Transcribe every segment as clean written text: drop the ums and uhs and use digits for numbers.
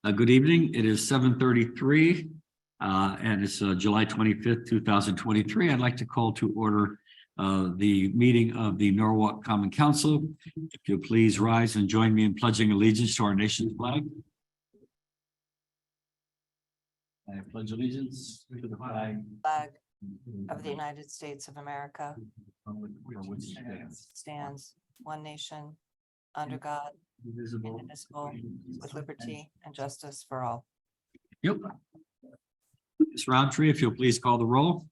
Good evening. It is 7:33 and it's July 25th, 2023. I'd like to call to order the meeting of the Norwalk Common Council. If you'll please rise and join me in pledging allegiance to our nation's flag. I pledge allegiance to the flag of the United States of America, which stands one nation under God, indivisible, indivisible, with liberty and justice for all. Yep. Ms. Roundtree, if you'll please call the roll.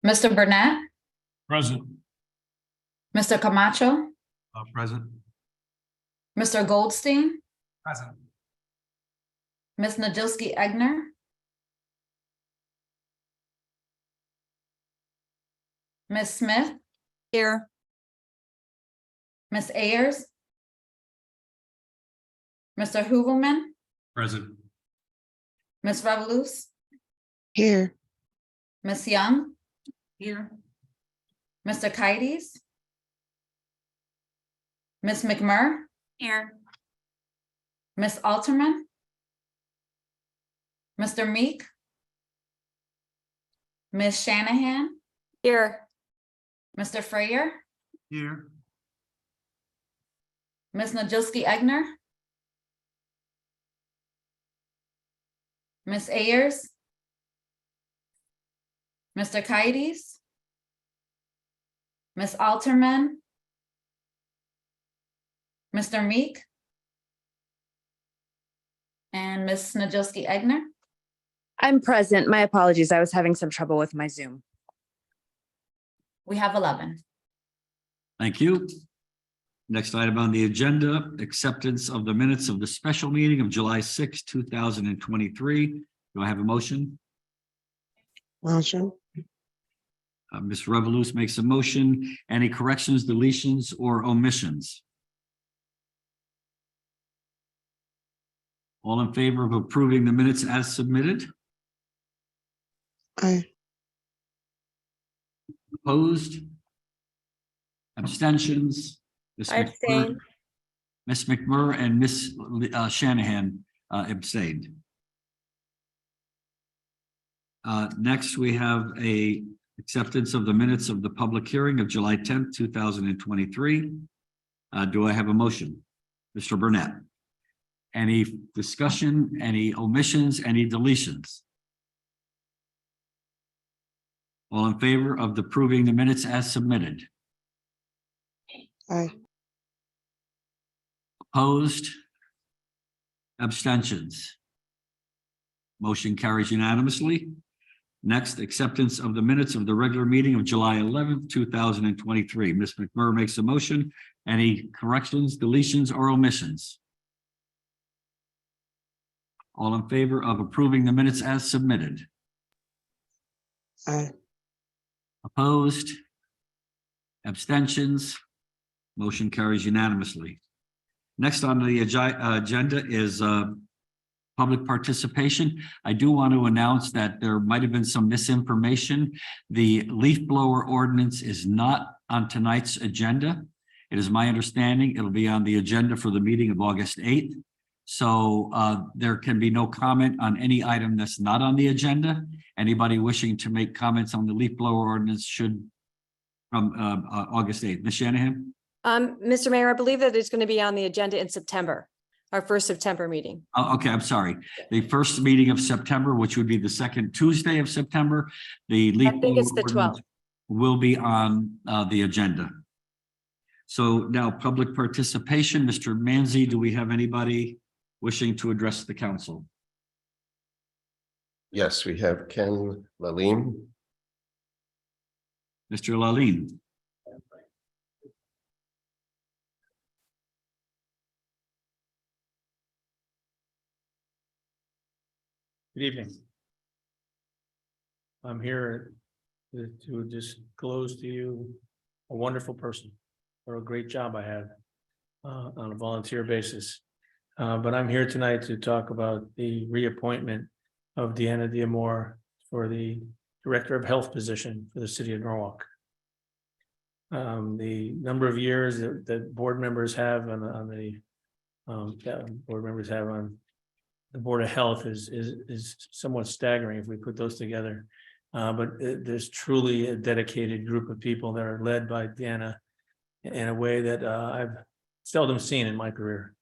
Mr. Burnett, Present. Mr. Camacho, Present. Mr. Goldstein, Present. Ms. Najilski Egner, Ms. Smith, Here. Ms. Ayers, Mr. Hooverman, Present. Ms. Revolus, Here. Ms. Young, Here. Mr. Kites, Ms. McMurr, Here. Ms. Alterman, Mr. Meek, Ms. Shanahan, Here. Mr. Freyer, Here. Ms. Najilski Egner, Ms. Ayers, Mr. Kites, Ms. Alterman, Mr. Meek, and Ms. Najilski Egner. I'm present. My apologies. I was having some trouble with my Zoom. We have 11. Thank you. Next item on the agenda, acceptance of the minutes of the special meeting of July 6, 2023. Do I have a motion? Motion. Ms. Revolus makes a motion. Any corrections, deletions, or omissions? All in favor of approving the minutes as submitted? Aye. Opposed? Abstentions? Ms. I McMurr- abstain. Ms. McMurr and Ms. Shanahan abstained. Next, we have a acceptance of the minutes of the public hearing of July 10th, 2023. Do I have a motion? Mr. Burnett. Any discussion, any omissions, any deletions? All in favor of approving the minutes as submitted? Aye. Opposed? Abstentions? Motion carries unanimously. Next, acceptance of the minutes of the regular meeting of July 11th, 2023. Ms. McMurr makes a motion. Any corrections, deletions, or omissions? All in favor of approving the minutes as submitted? Aye. Opposed? Abstentions? Motion carries unanimously. Next on the agenda is public participation. I do want to announce that there might have been some misinformation. The leaf blower ordinance is not on tonight's agenda. It is my understanding it'll be on the agenda for the meeting of August 8th. So there can be no comment on any item that's not on the agenda. Anybody wishing to make comments on the leaf blower ordinance should from August 8th. Ms. Shanahan? Mr. Mayor, I believe that it's going to be on the agenda in September, our first September meeting. Oh, okay, I'm sorry. The first meeting of September, which would be the second Tuesday of September, the leaf I think it's the blower ordinance 12th. will be on the agenda. So now public participation. Mr. Manzi, do we have anybody wishing to address the council? Yes, we have Ken Lalim. Mr. Laline? Good evening. I'm here to disclose to you a wonderful person or a great job I have on a volunteer basis. But I'm here tonight to talk about the reappointment of Deanna Diamore for the Director of Health position for the city of Norwalk. The number of years that board members have on that board members have on the Board of Health is somewhat staggering if we put those together. But there's truly a dedicated group of people that are led by Deanna in a way that I've seldom seen in my career.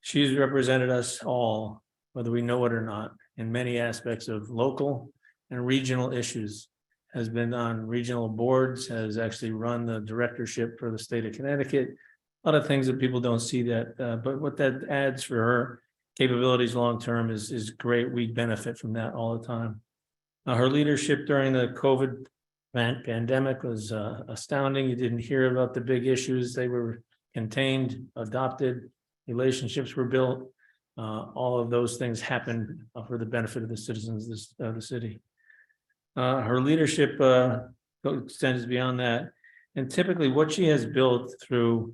She's represented us all, whether we know it or not, in many aspects of local and regional issues. Has been on regional boards, has actually run the directorship for the state of Connecticut. A lot of things that people don't see that, but what that adds for her capabilities long-term is great. We benefit from that all the time. Her leadership during the COVID pandemic was astounding. You didn't hear about the big issues. They were contained, adopted, relationships were built. All of those things happened for the benefit of the citizens of the city. Her leadership extends beyond that. And typically what she has built through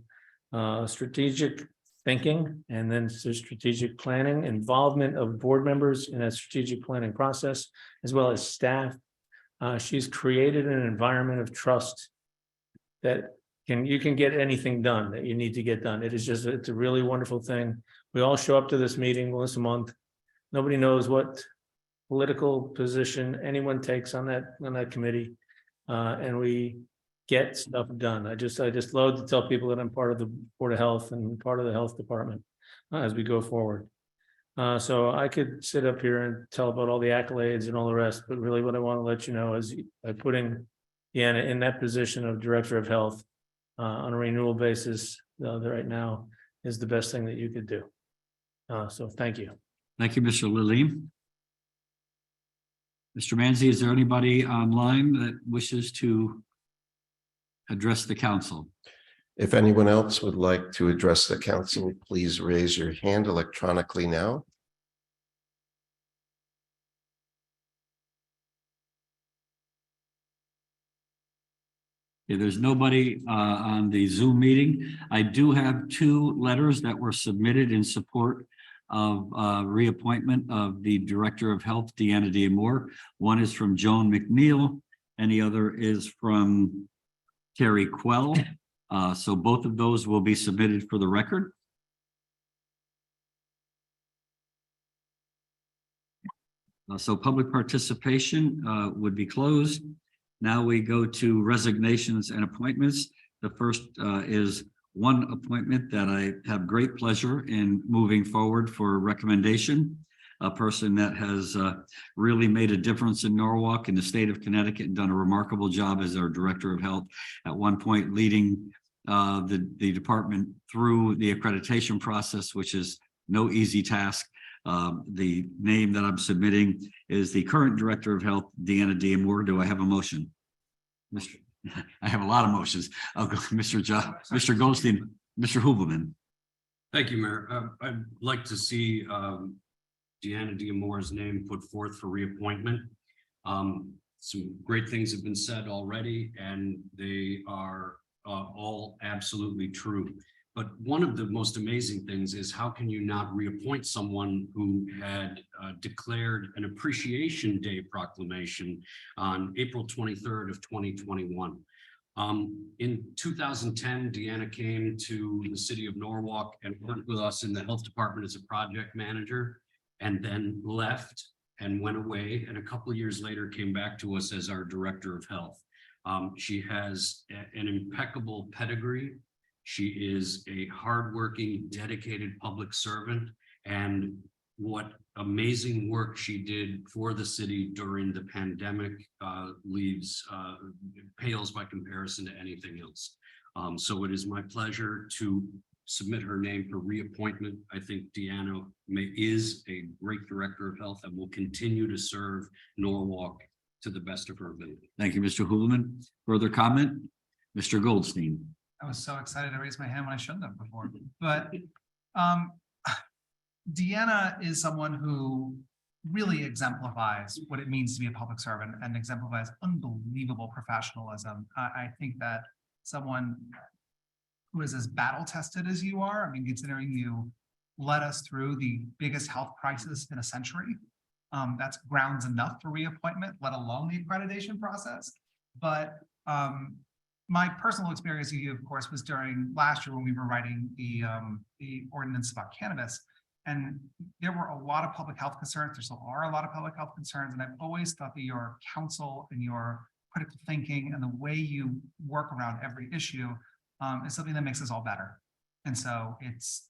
strategic thinking and then strategic planning, involvement of board members in that strategic planning process, as well as staff. She's created an environment of trust that you can get anything done that you need to get done. It's a really wonderful thing. We all show up to this meeting once a month. Nobody knows what political position anyone takes on that committee. And we get stuff done. I just love to tell people that I'm part of the Board of Health and part of the health department as we go forward. So I could sit up here and tell about all the accolades and all the rest, but really what I want to let you know is by putting Deanna in that position of Director of Health on a renewal basis right now is the best thing that you could do. So thank you. Thank you, Mr. Lalim. Mr. Manzi, is there anybody online that wishes to address the council? If anyone else would like to address the council, please raise your hand electronically now. Okay, there's nobody on the Zoom meeting. I do have 2 letters that were submitted in support of reappointment of the Director of Health, Deanna D. Moore. One is from Joan McNeil and the other is from Terry Quell. So both of those will be submitted for the record. So public participation would be closed. Now we go to resignations and appointments. The first is one appointment that I have great pleasure in moving forward for recommendation. A person that has really made a difference in Norwalk in the state of Connecticut and done a remarkable job as our Director of Health, at one point leading the department through the accreditation process, which is no easy task. The name that I'm submitting is the current Director of Health, Deanna D. Moore. Do I have a motion? I have a lot of motions. I'll go Mr. Goldstein, Mr. Hubelman. Thank you, Mayor. I'd like to see Deanna D. Moore's name put forth for reappointment. Some great things have been said already, and they are all absolutely true. But one of the most amazing things is how can you not reappoint someone who had declared an Appreciation Day proclamation on April 23rd of 2021. In 2010, Deanna came to the city of Norwalk and worked with us in the health department as a project manager, and then left and went away. And a couple of years later came back to us as our Director of Health. She has an impeccable pedigree. She is a hardworking, dedicated public servant, and what amazing work she did for the city during the pandemic pales by comparison to anything else. So it is my pleasure to submit her name for reappointment. I think Deanna is a great Director of Health and will continue to serve Norwalk to the best of her ability. Thank you, Mr. Hubelman. Further comment? Mr. Goldstein. I was so excited to raise my hand when I shouldn't have before, but Deanna is someone who really exemplifies what it means to be a public servant and exemplifies unbelievable professionalism. I think that someone who is as battle tested as you are, I mean, considering you led us through the biggest health crisis in a century, that's grounds enough for reappointment, let alone the accreditation process. But my personal experience with you, of course, was during last year when we were writing the ordinance about cannabis. And there were a lot of public health concerns. There still are a lot of public health concerns. And I've always thought that your counsel and your critical thinking and the way you work around every issue is something that makes us all better. And so this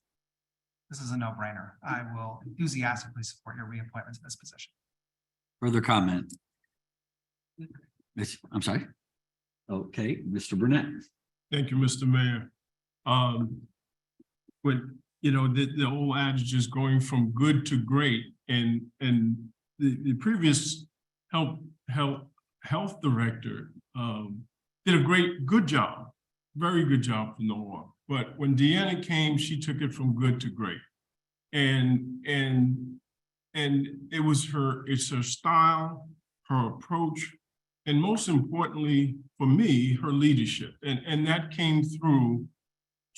is a no-brainer. I will enthusiastically support your reappointment to this position. Further comment? I'm sorry. Okay, Mr. Burnett. Thank you, Mr. Mayor. When, you know, the old adage is going from good to great, and the previous health director did a good job, very good job for Norwalk. But when Deanna came, she took it from good to great. And it's her style, her approach, and most importantly, for me, her leadership. And that came through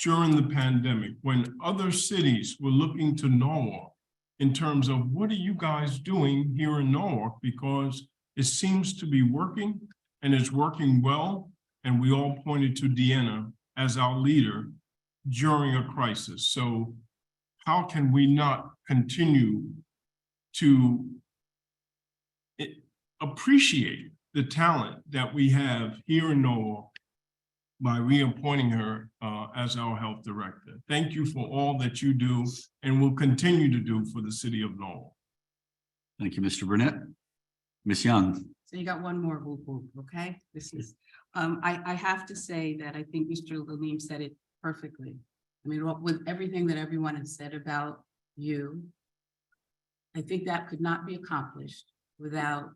during the pandemic when other cities were looking to Norwalk in terms of what are you guys doing here in Norwalk? Because it seems to be working and it's working well. And we all pointed to Deanna as our leader during a crisis. So how can we not continue to appreciate the talent that we have here in Norwalk by reappointing her as our health director? Thank you for all that you do and will continue to do for the city of Norwalk. Thank you, Mr. Burnett. Ms. Young. So you got one more whoop whoop, okay? This is, I have to say that I think Mr. Lalim said it perfectly. I mean, with everything that everyone has said about you, I think that could not be accomplished without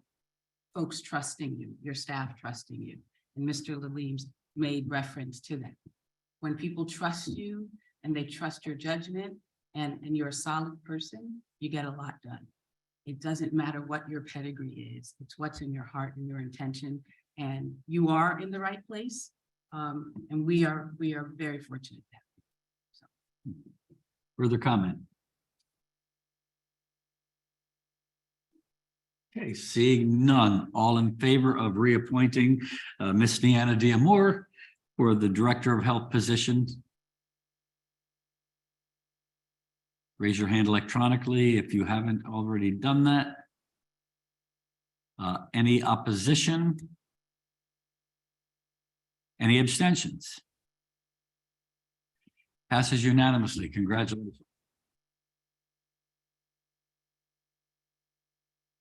folks trusting you, your staff trusting you. And Mr. Lalim's made reference to that. When people trust you and they trust your judgment and you're a solid person, you get a lot done. It doesn't matter what your pedigree is, it's what's in your heart and your intention. And you are in the right place. And we are very fortunate. Further comment? Okay, seeing none, all in favor of reappointing Ms. Deanna Diamore for the Director of Health position? Raise your hand electronically if you haven't already done that. Any opposition? Any abstentions? Passes unanimously. Congratulations.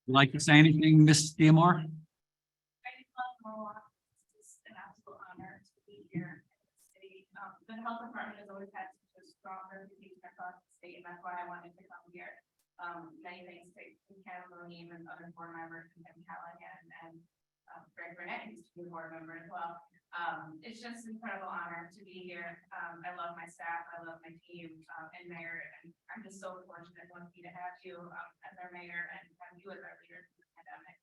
Would you like to say anything, Ms. Diamore? I just love Norwalk. It's just an absolute honor to be here in the city. The health department has always had such a strong reputation across the state, and that's why I wanted to come here. Many thanks to Ken Lalim and other board members, and Kevin Callahan and Greg Burnett, who's a board member as well. It's just an incredible honor to be here. I love my staff, I love my team, and mayor, and I'm just so fortunate and lucky to have you as our mayor and have you as our leader through the pandemic.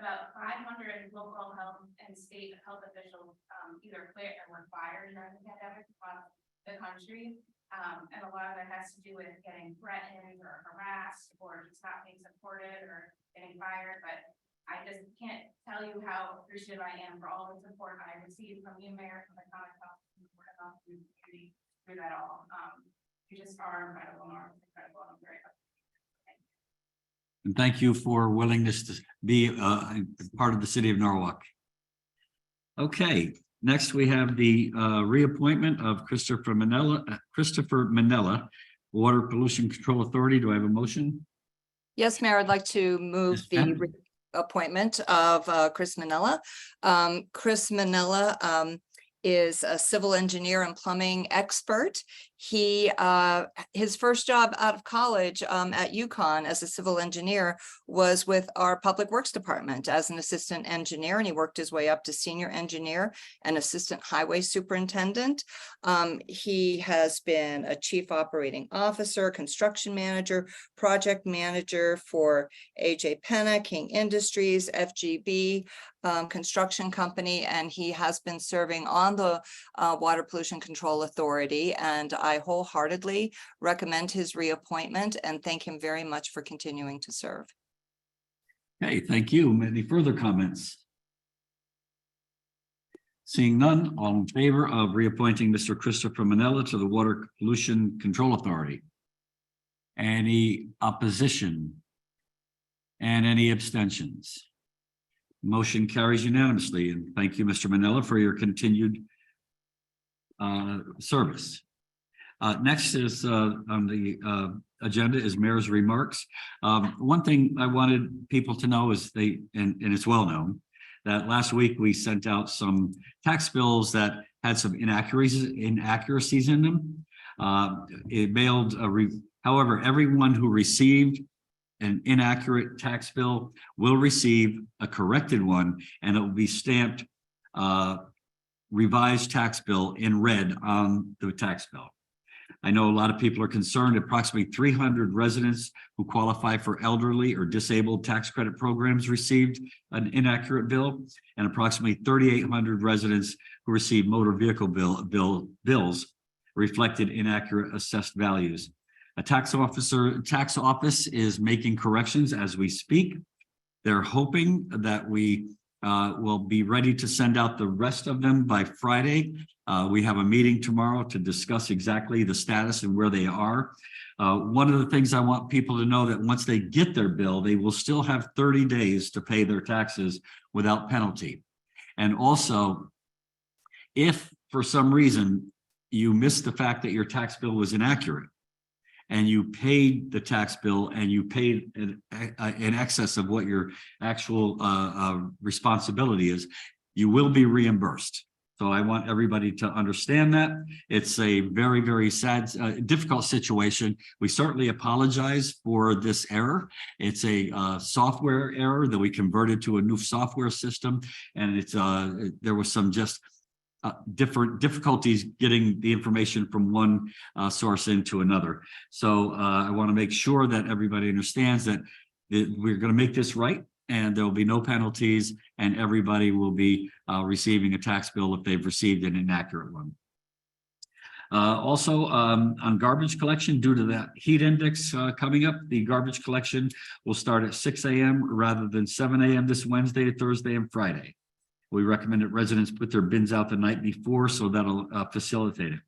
About 500 local health and state health officials either quit or were fired during the pandemic across the country. And a lot of that has to do with getting threatened or harassed or just not being supported or getting fired. But I just can't tell you how appreciative I am for all the support I received from you, Mayor, from the county health and the community through that all. You just are incredible, Norm. Incredible. I'm very happy. And thank you for willingness to be part of the city of Norwalk. Okay, next we have the reappointment of Christopher Manella, Water Pollution Control Authority. Do I have a motion? Yes, Mayor, I'd like to move Yes, ma'am. the appointment of Chris Manella. Chris Manella is a civil engineer and plumbing expert. He his first job out of college at UConn as a civil engineer was with our public works department as an assistant engineer, and he worked his way up to senior engineer and assistant highway superintendent. He has been a chief operating officer, construction manager, project manager for AJ Penna, King Industries, FGB construction company, and he has been serving on the Water Pollution Control Authority, and I wholeheartedly recommend his reappointment and thank him very much for continuing to serve. Okay, thank you. Any further comments? Seeing none, all in favor of reappointing Mr. Christopher Manella to the Water Pollution Control Authority? Any opposition? And any abstentions? Motion carries unanimously, and thank you, Mr. Manella, for your continued service. Next is on the agenda is mayor's remarks. One thing I wanted people to know is and it's well known, that last week we sent out some tax bills that had some inaccuracies in them. It mailed however, everyone who received an inaccurate tax bill will receive a corrected one, and it will be stamped revised tax bill in red on the tax bill. I know a lot of people are concerned. Approximately 300 residents who qualify for elderly or disabled tax credit programs received an inaccurate bill, and approximately 3,800 residents who received motor vehicle bills reflected inaccurate assessed values. A tax office is making corrections as we speak. They're hoping that we will be ready to send out the rest of them by Friday. We have a meeting tomorrow to discuss exactly the status and where they are. One of the things I want people to know that once they get their bill, they will still have 30 days to pay their taxes without penalty. And also, if for some reason you missed the fact that your tax bill was inaccurate, and you paid the tax bill and you paid in excess of what your actual responsibility is, you will be reimbursed. So I want everybody to understand that. It's a very, very sad, difficult situation. We certainly apologize for this error. It's a software error that we converted to a new software system. And it's there was some just different difficulties getting the information from one source into another. So I want to make sure that everybody understands that we're going to make this right, and there will be no penalties, and everybody will be receiving a tax bill if they've received an inaccurate one. Also, on garbage collection, due to that heat index coming up, the garbage collection will start at 6 a.m. rather than 7 a.m. this Wednesday, Thursday, and Friday. We recommend that residents put their bins out the night before, so that'll facilitate it.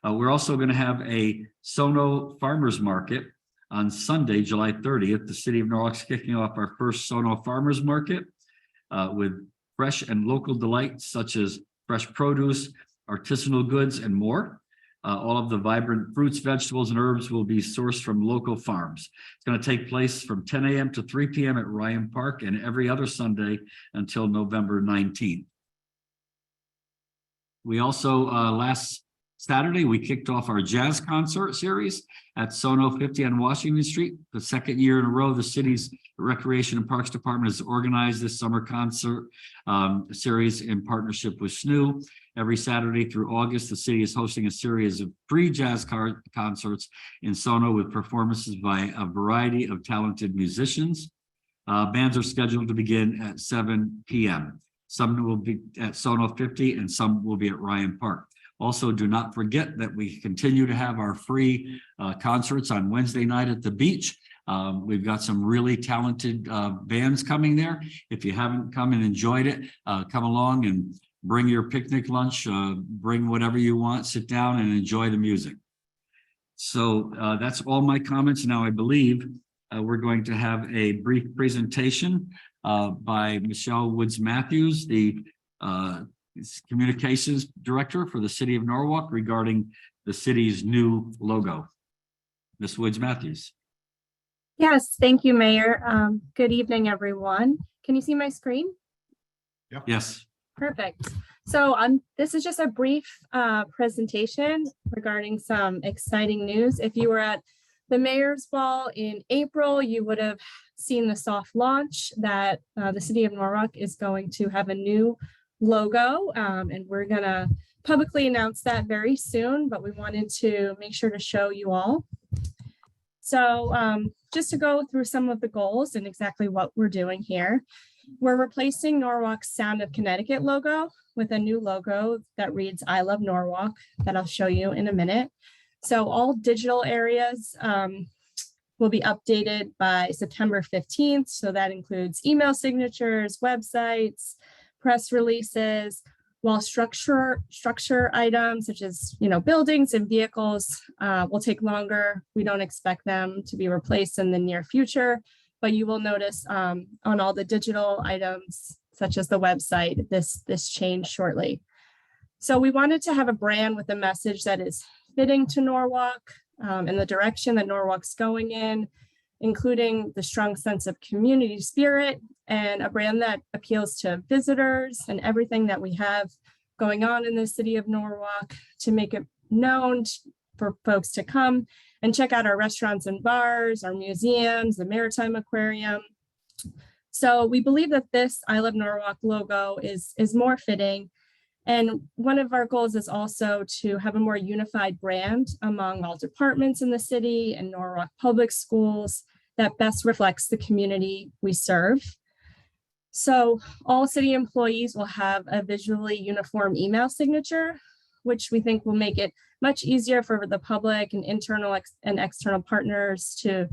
We're also going to have a Sono Farmers Market on Sunday, July 30th. The city of Norwalk's kicking off our first Sono Farmers Market with fresh and local delights such as fresh produce, artisanal goods, and more. All of the vibrant fruits, vegetables, and herbs will be sourced from local farms. It's going to take place from 10 a.m. to 3 p.m. at Ryan Park and every other Sunday until November 19th. We also, last Saturday, we kicked off our jazz concert series at Sono 50 on Washington Street. The second year in a row, the city's Recreation and Parks Department has organized this summer concert series in partnership with SNU. Every Saturday through August, the city is hosting a series of free jazz concerts in Sono with performances by a variety of talented musicians. Bands are scheduled to begin at 7 p.m. Some will be at Sono 50 and some will be at Ryan Park. Also, do not forget that we continue to have our free concerts on Wednesday night at the beach. We've got some really talented bands coming there. If you haven't come and enjoyed it, come along and bring your picnic lunch, bring whatever you want, sit down and enjoy the music. So that's all my comments. Now, I believe we're going to have a brief presentation by Michelle Woods Matthews, the Communications Director for the City of Norwalk, regarding the city's new logo. Ms. Woods Matthews. Yes, thank you, Mayor. Good evening, everyone. Can you see my screen? Yes. Perfect. So this is just a brief presentation regarding some exciting news. If you were at the Mayor's Ball in April, you would have seen the soft launch that the City of Norwalk is going to have a new logo, and we're going to publicly announce that very soon, but we wanted to make sure to show you all. So just to go through some of the goals and exactly what we're doing here. We're replacing Norwalk's Sound of Connecticut logo with a new logo that reads I Love Norwalk that I'll show you in a minute. So all digital areas will be updated by September 15th. So that includes email signatures, websites, press releases, while structure items such as, buildings and vehicles will take longer. We don't expect them to be replaced in the near future, but you will notice on all the digital items, such as the website, this change shortly. So we wanted to have a brand with a message that is fitting to Norwalk and the direction that Norwalk's going in, including the strong sense of community spirit and a brand that appeals to visitors and everything that we have going on in the city of Norwalk, to make it known for folks to come and check out our restaurants and bars, our museums, the Maritime Aquarium. So we believe that this I Love Norwalk logo is more fitting. And one of our goals is also to have a more unified brand among all departments in the city and Norwalk Public Schools that best reflects the community we serve. So all city employees will have a visually uniform email signature, which we think will make it much easier for the public and internal and external partners to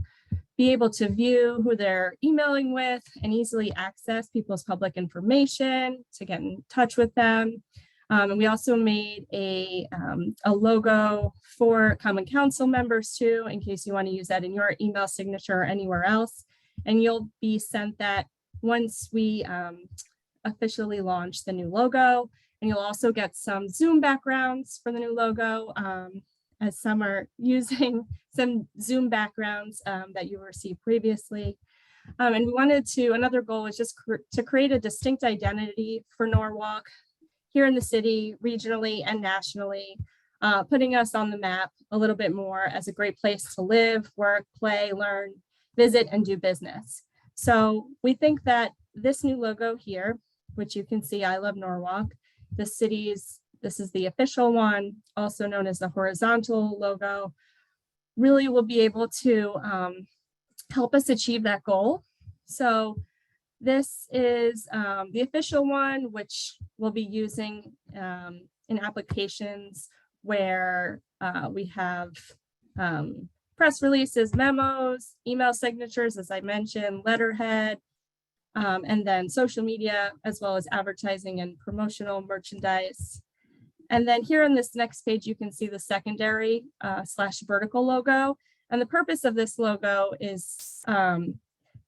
be able to view who they're emailing with and easily access people's public information, to get in touch with them. And we also made a logo for Common Council members too, in case you want to use that in your email signature or anywhere else. And you'll be sent that once we officially launch the new logo. And you'll also get some Zoom backgrounds for the new logo, as some are using some Zoom backgrounds that you received previously. And we wanted to, another goal is just to create a distinct identity for Norwalk here in the city, regionally and nationally, putting us on the map a little bit more as a great place to live, work, play, learn, visit, and do business. So we think that this new logo here, which you can see, I Love Norwalk, this is the official one, also known as the horizontal logo, really will be able to help us achieve that goal. So this is the official one, which we'll be using in applications where we have press releases, memos, email signatures, as I mentioned, letterhead, and then social media, as well as advertising and promotional merchandise. And then here on this next page, you can see the secondary / vertical logo. And the purpose of this logo is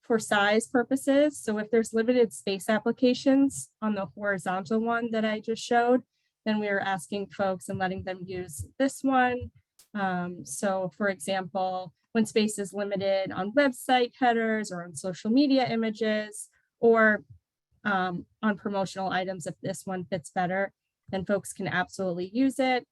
for size purposes. So if there's limited space applications on the horizontal one that I just showed, then we are asking folks and letting them use this one. So for example, when space is limited on website headers or on social media images or on promotional items, if this one fits better, then folks can absolutely use it.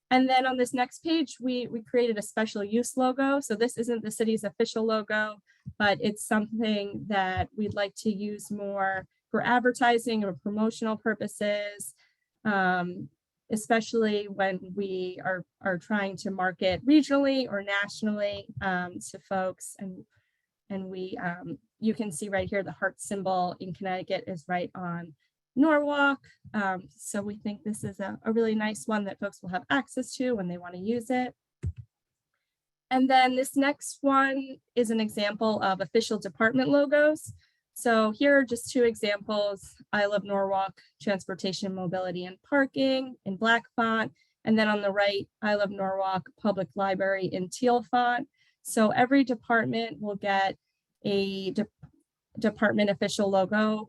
And then on this next page, we created a special use logo. So this isn't the city's official logo, but it's something that we'd like to use more for advertising or promotional purposes, especially when we are trying to market regionally or nationally to folks. And we, you can see right here, the heart symbol in Connecticut is right on Norwalk. So we think this is a really nice one that folks will have access to when they want to use it. And then this next one is an example of official department logos. So here are just two examples. I Love Norwalk, Transportation, Mobility, and Parking in black font. And then on the right, I Love Norwalk, Public Library in teal font. So every department will get a department official logo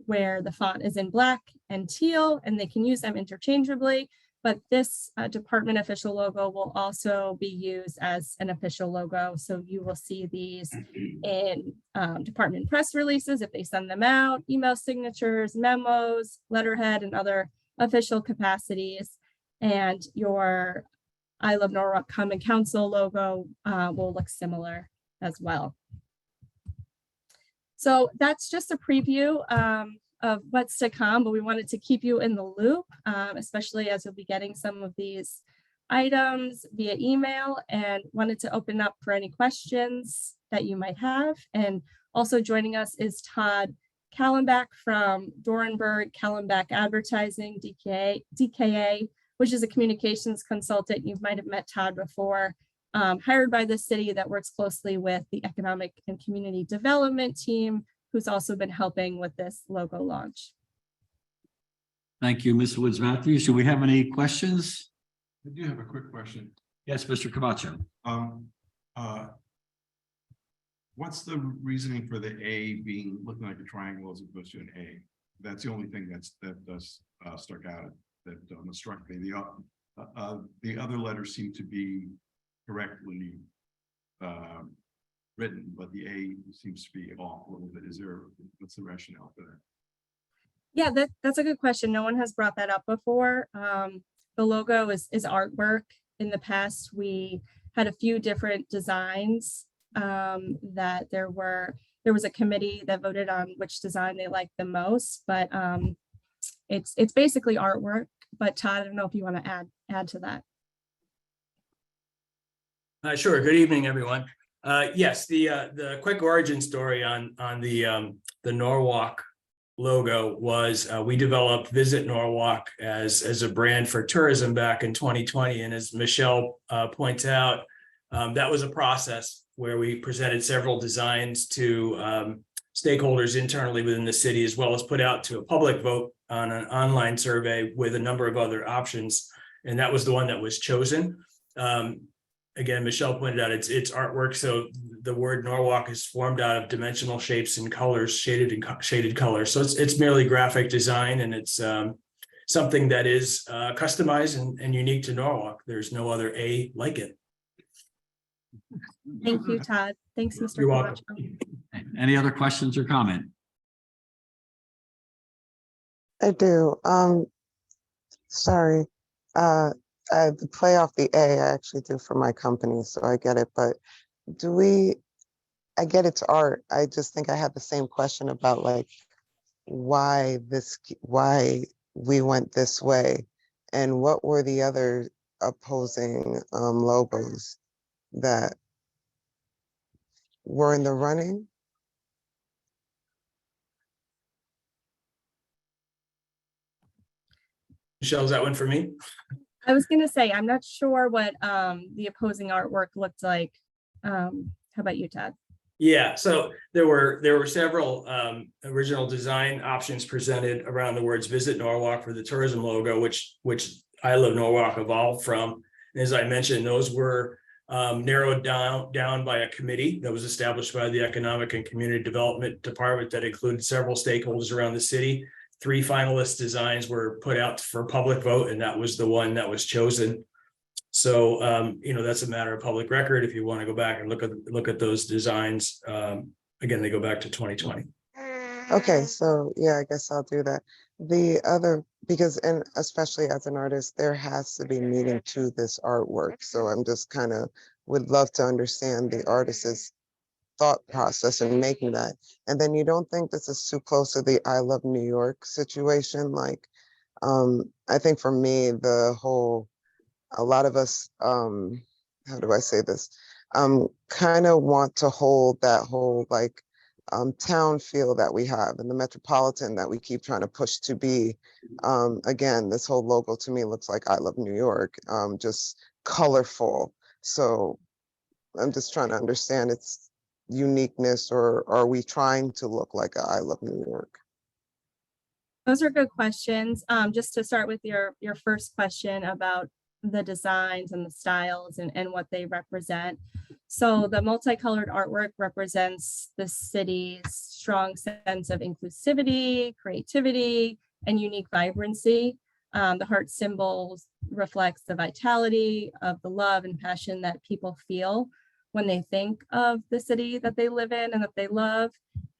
where the font is in black and teal, and they can use them interchangeably. But this department official logo will also be used as an official logo. So you will see these in department press releases if they send them out, email signatures, memos, letterhead, and other official capacities. And your I Love Norwalk Common Council logo will look similar as well. So that's just a preview of what's to come, but we wanted to keep you in the loop, especially as you'll be getting some of these items via email, and wanted to open up for any questions that you might have. And also joining us is Todd Kallenbach from Dorenberg Kallenbach Advertising, DKA, which is a communications consultant. You might have met Todd before, hired by the city that works closely with the economic and community development team, who's also been helping with this logo launch. Thank you, Ms. Woods Matthews. Do we have any questions? I do have a quick question. Yes, Mr. Camacho. What's the reasoning for the A being looking like a triangle as opposed to an A? That's the only thing that does stuck out, that struck me. The other letters seem to be correctly written, but the A seems to be off a little bit. What's the rationale for that? Yeah, that's a good question. No one has brought that up before. The logo is artwork. In the past, we had a few different designs that there was a committee that voted on which design they liked the most, but it's basically artwork. But Todd, I don't know if you want to add to that. Sure. Good evening, everyone. Yes, the quick origin story on the Norwalk logo was we developed Visit Norwalk as a brand for tourism back in 2020. And as Michelle points out, that was a process where we presented several designs to stakeholders internally within the city, as well as put out to a public vote on an online survey with a number of other options. And that was the one that was chosen. Again, Michelle pointed out it's artwork. So the word Norwalk is formed out of dimensional shapes and colors, shaded colors. So it's merely graphic design, and it's something that is customized and unique to Norwalk. There's no other A like it. Thank you, Todd. Thanks, Mr. You're welcome. Camacho. Any other questions or comment? I do. Sorry. To play off the A, I actually do for my company, so I get it. But I get it's art. I just think I have the same question about like why we went this way, and what were the other opposing logos that were in the running? Michelle, is that one for me? I was going to say, I'm not sure what the opposing artwork looked like. How about you, Todd? Yeah, so there were several original design options presented around the words Visit Norwalk for the tourism logo, which I Love Norwalk evolved from. And as I mentioned, those were narrowed down by a committee that was established by the Economic and Community Development Department that included several stakeholders around the city. 3 finalist designs were put out for public vote, and that was the one that was chosen. So, that's a matter of public record. If you want to go back and look at those designs, again, they go back to 2020. Okay, so yeah, I guess I'll do that. The other, and especially as an artist, there has to be meaning to this artwork. So I'm just kind of would love to understand the artist's thought process in making that. And then you don't think this is too close to the I Love New York situation? Like, I think for me, a lot of us, how do I say this? Kind of want to hold that whole like town feel that we have and the metropolitan that we keep trying to push to be. Again, this whole logo to me looks like I Love New York, just colorful. So I'm just trying to understand its uniqueness, or are we trying to look like I Love New York? Those are good questions. Just to start with your first question about the designs and the styles and what they represent. So the multicolored artwork represents the city's strong sense of inclusivity, creativity, and unique vibrancy. The heart symbols reflects the vitality of the love and passion that people feel when they think of the city that they live in and that they love.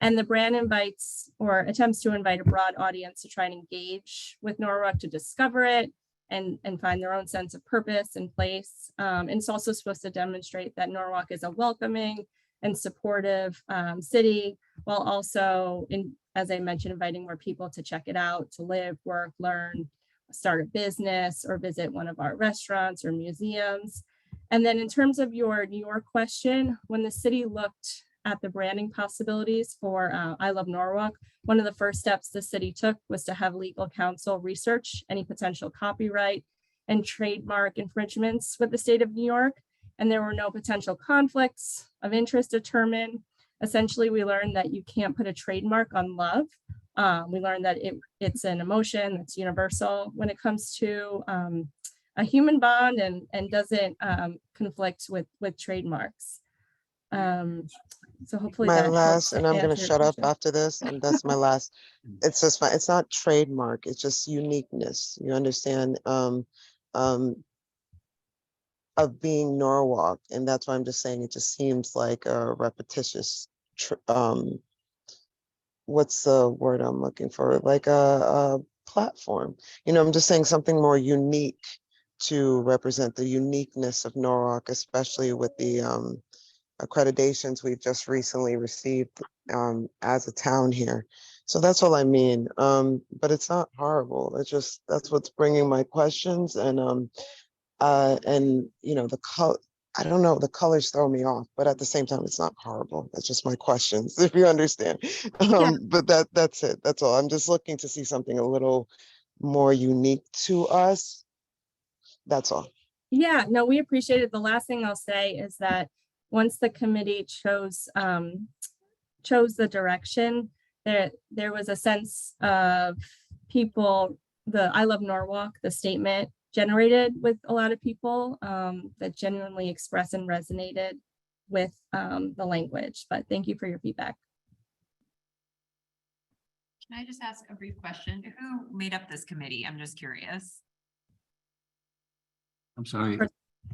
And the brand invites or attempts to invite a broad audience to try and engage with Norwalk, to discover it and find their own sense of purpose and place. And it's also supposed to demonstrate that Norwalk is a welcoming and supportive city, while also, as I mentioned, inviting more people to check it out, to live, work, learn, start a business, or visit one of our restaurants or museums. And then in terms of your New York question, when the city looked at the branding possibilities for I Love Norwalk, one of the first steps the city took was to have legal counsel research any potential copyright and trademark infringements with the state of New York. And there were no potential conflicts of interest determined. Essentially, we learned that you can't put a trademark on love We learned that it's an emotion that's universal when it comes to a human bond and doesn't conflict with trademarks. So hopefully My that helps last, to and I'm gonna answer your shut up question. after this, and that's my last. It's just my, it's not trademark, it's just uniqueness, you understand? Um, of being Norwalk, and that's why I'm just saying it just seems like a repetitious, what's the word I'm looking for? Like a platform. You know, I'm just saying something more unique to represent the uniqueness of Norwalk, especially with the accreditations we've just recently received as a town here. So that's all I mean. But it's not horrible. It's just, that's what's bringing my questions. And you know, the color, I don't know, the colors throw me off, but at the same time, it's not horrible. That's just my questions, if you understand. But that's it. That's all. I'm just looking to see something a little more unique to us. That's all. Yeah, no, we appreciate it. The last thing I'll say is that once the committee chose the direction, there was a sense of people, the I Love Norwalk, the statement generated with a lot of people that genuinely expressed and resonated with the language. But thank you for your feedback. Can I just ask a brief question? Who made up this committee? I'm just curious. I'm sorry,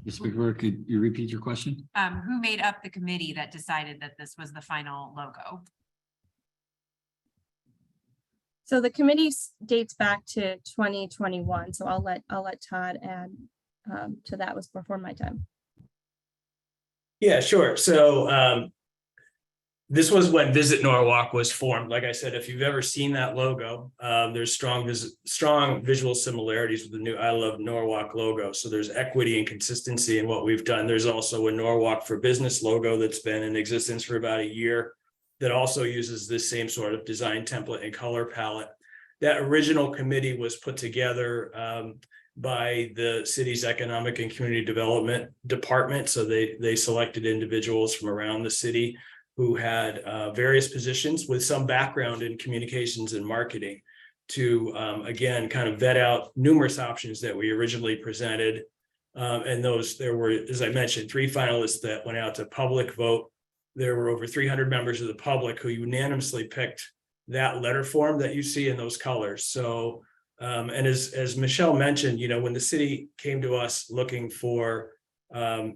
Ms. McGuire, could you repeat your question? Who made up the committee that decided that this was the final logo? So the committee dates back to 2021. So I'll let Todd add to that. Was before my time. Yeah, sure. So this was when Visit Norwalk was formed. Like I said, if you've ever seen that logo, there's strong visual similarities with the new I Love Norwalk logo. So there's equity and consistency in what we've done. There's also a Norwalk for Business logo that's been in existence for about a year that also uses this same sort of design template and color palette. That original committee was put together by the city's Economic and Community Development Department. So they selected individuals from around the city who had various positions with some background in communications and marketing to, again, kind of vet out numerous options that we originally presented. And there were, as I mentioned, 3 finalists that went out to public vote. There were over 300 members of the public who unanimously picked that letter form that you see in those colors. So, and as Michelle mentioned, you know, when the city came to us looking for an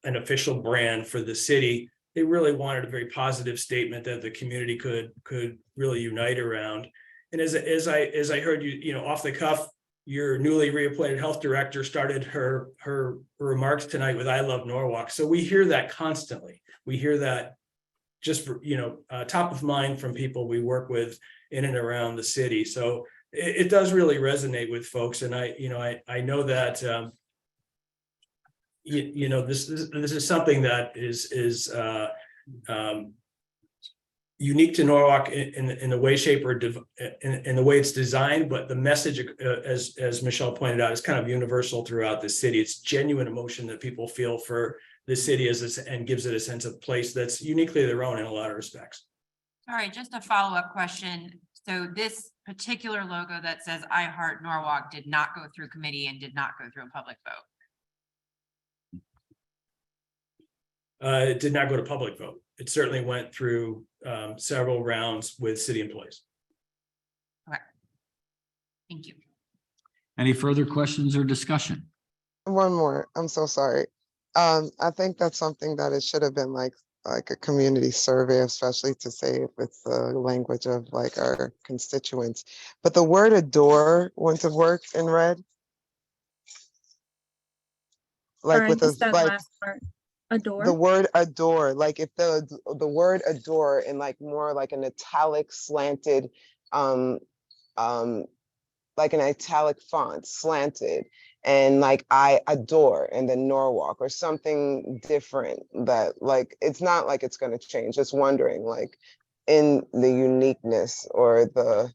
official brand for the city, they really wanted a very positive statement that the community could really unite around. And as I heard you know, off the cuff, your newly reappointed health director started her remarks tonight with I Love Norwalk. So we hear that constantly. We hear that just for, you know, top of mind from people we work with in and around the city. So it does really resonate with folks. And I know that you know, this is something that is unique to Norwalk in the way, shape, or in the way it's designed, but the message, as Michelle pointed out, is kind of universal throughout the city. It's genuine emotion that people feel for the city and gives it a sense of place that's uniquely their own in a lot of respects. All right, just a follow-up question. So this particular logo that says I Heart Norwalk did not go through committee and did not go through a public vote. It did not go to public vote. It certainly went through several rounds with city employees. Okay. Thank you. Any further questions or discussion? One more, I'm so sorry. I think that's something that it should have been like a community survey, especially to say if it's the language of like our constituents. But the word adore wouldn't have worked in red. Like Sorry, with I a missed that like last part. Adore. the word adore, like if the word adore in like more like an italic slanted, like an italic font slanted, and like I adore and then Norwalk or something different that like it's not like it's going to change. Just wondering like in the uniqueness or the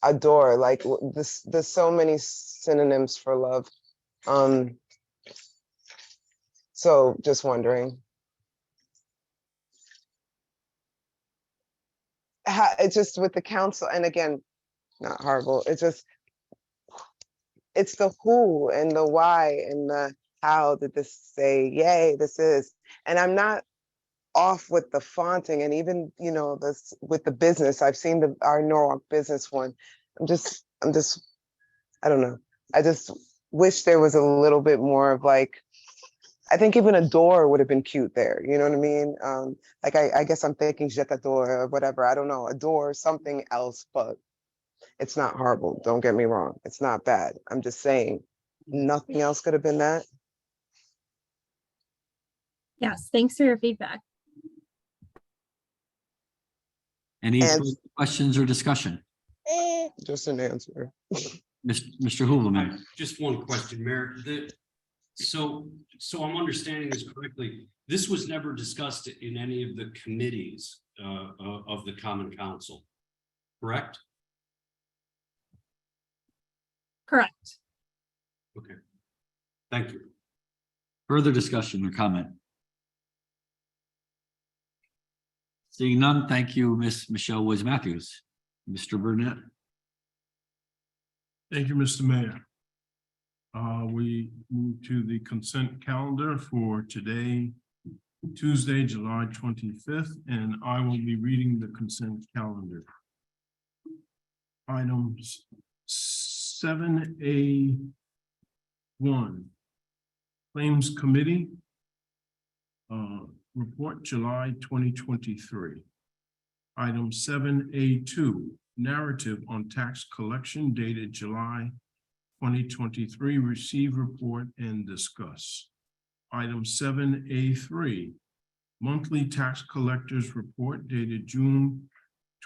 adore, like this, there's so many synonyms for love. So just wondering. it's just with the council, and again, not horrible, it's just, it's the who and the why and the how did this say, yay, this is, and I'm not off with the fonting and even, you know, this with the business. I've seen our Norwalk business one. I'm just, I don't know. I just wish there was a little bit more of like, I think even a door would have been cute there. You know what I mean? Like I guess I'm thinking jetador or whatever. I don't know, a door, something else, but it's not horrible. Don't get me wrong. It's not bad. I'm just saying nothing else could have been that. Yes, thanks for your feedback. Any And- further questions or discussion? Just an answer. Mr. Hooverman. Just one question, Mayor. So I'm understanding this correctly. This was never discussed in any of the committees of the Common Council, correct? Correct. Okay. Thank you. Further discussion or comment? Seeing none, thank you, Ms. Michelle Woods Matthews. Mr. Burnett. Thank you, Mr. Mayor. We move to the consent calendar for today, Tuesday, July 25th, and I will be reading the consent calendar. Items 7A1, Claims Committee, report July 2023. Item 7A2, narrative on tax collection dated July 2023, receive report and discuss. Item 7A3, monthly tax collectors report dated June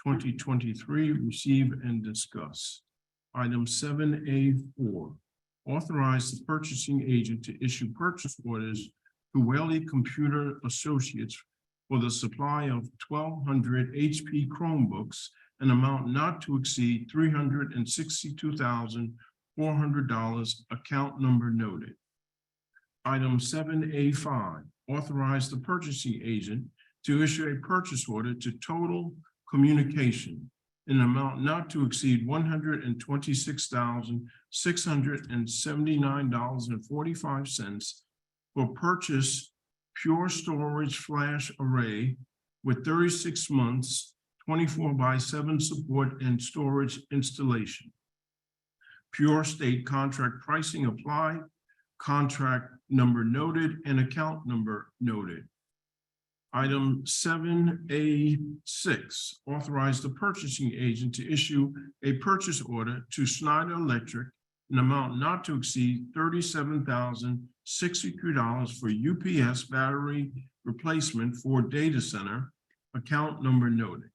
2023, receive and discuss. Item 7A4, authorize the purchasing agent to issue purchase orders to Whaley Computer Associates for the supply of 1,200 HP Chromebooks, an amount not to exceed $362,400, account number noted. Item 7A5, authorize the purchasing agent to issue a purchase order to Total Communication in an amount not to exceed $126,679.45 for purchase Pure Storage Flash Array with 36 months, 24/7 support and storage installation. Pure State contract pricing applied, contract number noted, and account number noted. Item 7A6, authorize the purchasing agent to issue a purchase order to Schneider Electric an amount not to exceed $37,063 for UPS battery replacement for data center, account number noted.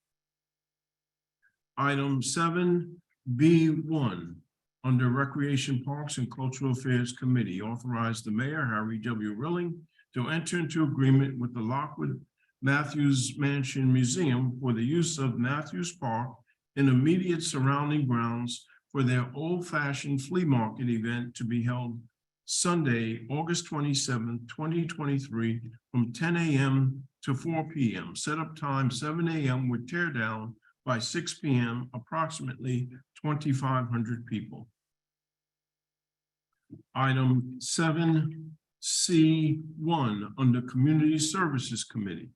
Item 7B1, under Recreation, Parks, and Cultural Affairs Committee, authorize the mayor, Harry W. Rilling, to enter into agreement with the Lockwood Matthews Mansion Museum for the use of Matthews Park and immediate surrounding grounds for their old-fashioned flea market event to be held Sunday, August 27th, 2023, from 10 a.m. to 4 p.m. Setup time 7 a.m. with tear down by 6 p.m., approximately 2,500 people. Item 7C1, under Community Services Committee,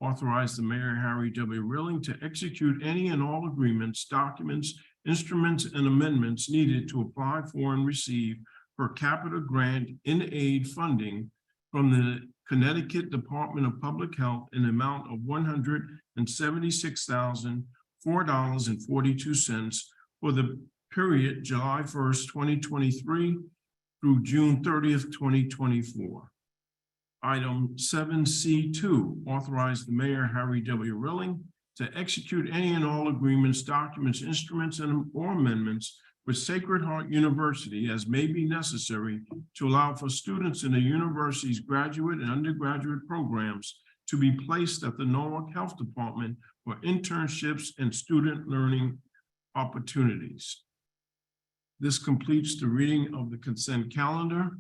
authorize the mayor, Harry W. Rilling, to execute any and all agreements, documents, instruments, and amendments needed to apply for and receive per capita grant in aid funding from the Connecticut Department of Public Health in the amount of $176,004.42 for the period July 1st, 2023 through June 30th, 2024. Item 7C2, authorize the mayor, Harry W. Rilling, to execute any and all agreements, documents, instruments, or amendments with Sacred Heart University as may be necessary to allow for students in the university's graduate and undergraduate programs to be placed at the Norwalk Health Department for internships and student learning opportunities. This completes the reading of the consent calendar.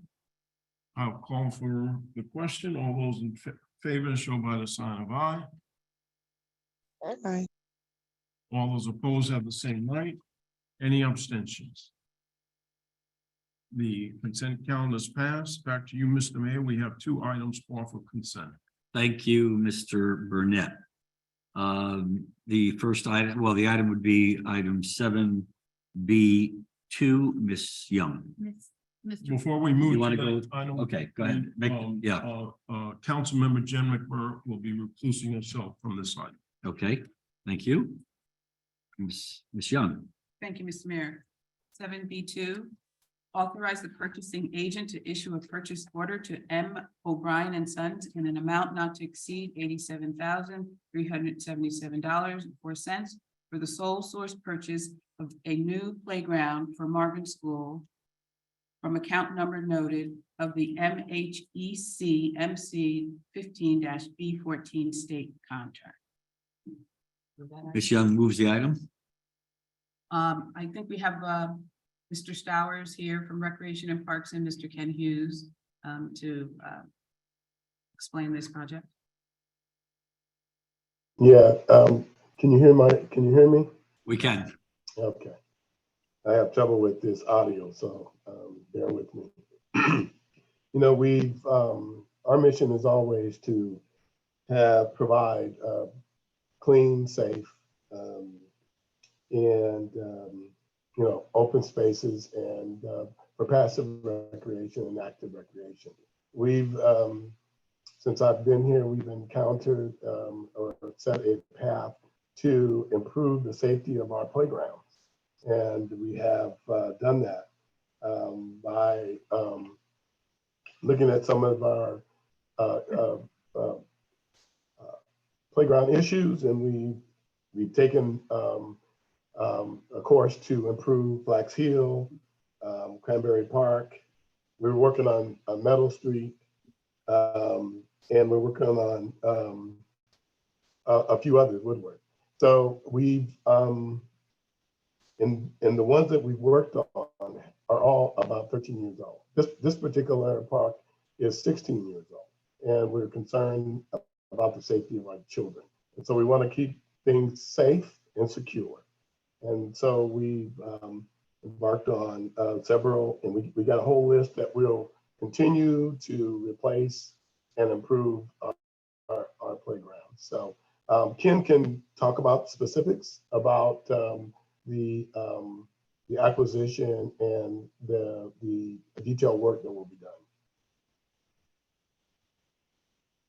I'll call for the question. All those in favor show by the sign of aye. Aye. All those opposed have the same right. Any abstentions? The consent calendar is passed. Back to you, Mr. Mayor. We have 2 items for consent. Thank you, Mr. Burnett. The first item, well, the item would be item 7B2, Ms. Young. Before we move You to want to that go? item, Okay, go ahead. Councilmember Jen McBurr will be recusing herself from this item. Okay, thank you. Ms. Young. Thank you, Mr. Mayor. 7B2, authorize the purchasing agent to issue a purchase order to M. O'Brien and Sons in an amount not to exceed $87,377.04 for the sole source purchase of a new playground for Marvin School from account number noted of the MHEC MC 15-B14 state contract. Ms. Young moves the item. I think we have Mr. Stowers here from Recreation and Parks and Mr. Ken Hughes to explain this project. Yeah, can you hear me? We can. Okay. I have trouble with this audio, so bear with me. You know, our mission is always to provide clean, safe, and open spaces and for passive recreation and active recreation. We've since I've been here, we've encountered or set a path to improve the safety of our playgrounds, and we have done that by looking at some of our playground issues, and we've taken a course to improve Blacks Hill, Cranberry Park. We're working on Meadow Street, and we're working on a few others, Woodward. So we've, and the ones that we've worked on are all about 13 years old. This particular park is 16 years old, and we're concerned about the safety of our children. And so we want to keep things safe and secure. And so we've embarked on several, and we got a whole list that we'll continue to replace and improve our playgrounds. So Ken can talk about specifics about the acquisition and the detailed work that will be done.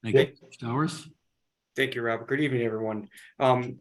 Thank you, Stowers. Thank you, Robert. Good evening, everyone.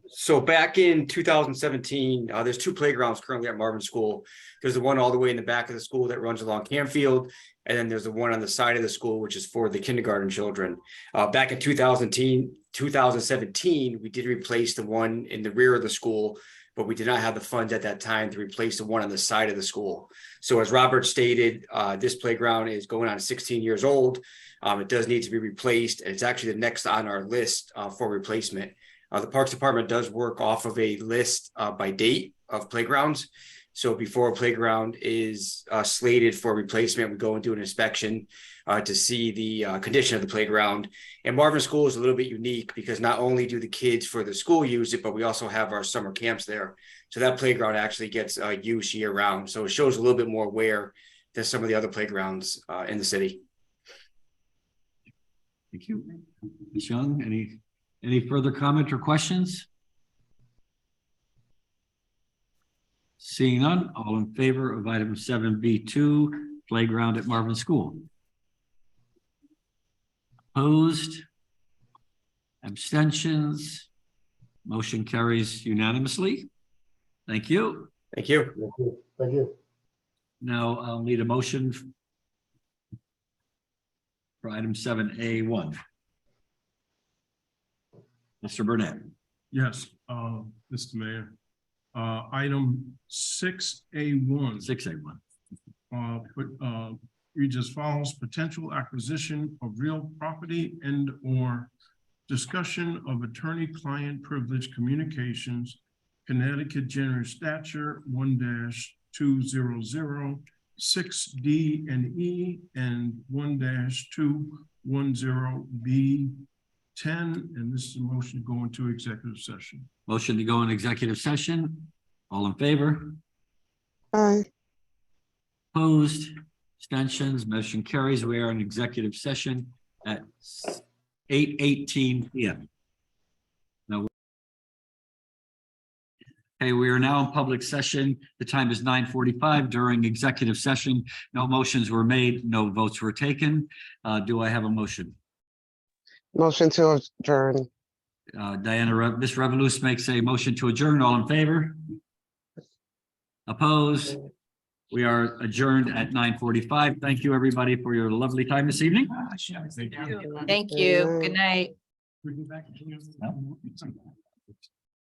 So back in 2017, there's 2 playgrounds currently at Marvin School. There's the one all the way in the back of the school that runs along Campfield, and then there's the one on the side of the school, which is for the kindergarten children. Back in 2017, we did replace the one in the rear of the school, but we did not have the funds at that time to replace the one on the side of the school. So as Robert stated, this playground is going on 16 years old. It does need to be replaced, and it's actually the next on our list for replacement. The Parks Department does work off of a list by date of playgrounds. So before a playground is slated for replacement, we go and do an inspection to see the condition of the playground. And Marvin School is a little bit unique because not only do the kids for the school use it, but we also have our summer camps there. So that playground actually gets use year round. So it shows a little bit more wear than some of the other playgrounds in the city. Thank you. Ms. Young, any further comment or questions? Seeing none, all in favor of item 7B2, playground at Marvin School? Opposed? Abstentions? Motion carries unanimously. Thank you. Thank you. Thank you. Thank you. Now I'll need a motion for item 7A1. Mr. Burnett. Yes, Mr. Mayor. Item 6A1. 6A1. Reads as follows: potential acquisition of real property and or discussion of attorney-client privilege communications, Connecticut General Statute 1-200, 6D and E, and 1-210B10 10, and this is a motion to go into executive session. Motion to go in executive session. All in favor? Aye. Opposed? Abstentions? Motion carries. We are in executive session at 8:18 PM. Now, okay, we are now in public session. The time is 9:45 during executive session. No motions were made, no votes were taken. Do I have a motion? Motion to adjourn. Ms. Revolus makes a motion to adjourn. All in favor? Opposed? We are adjourned at 9:45. Thank you, everybody, for your lovely time this evening. Thank you. Good night. No?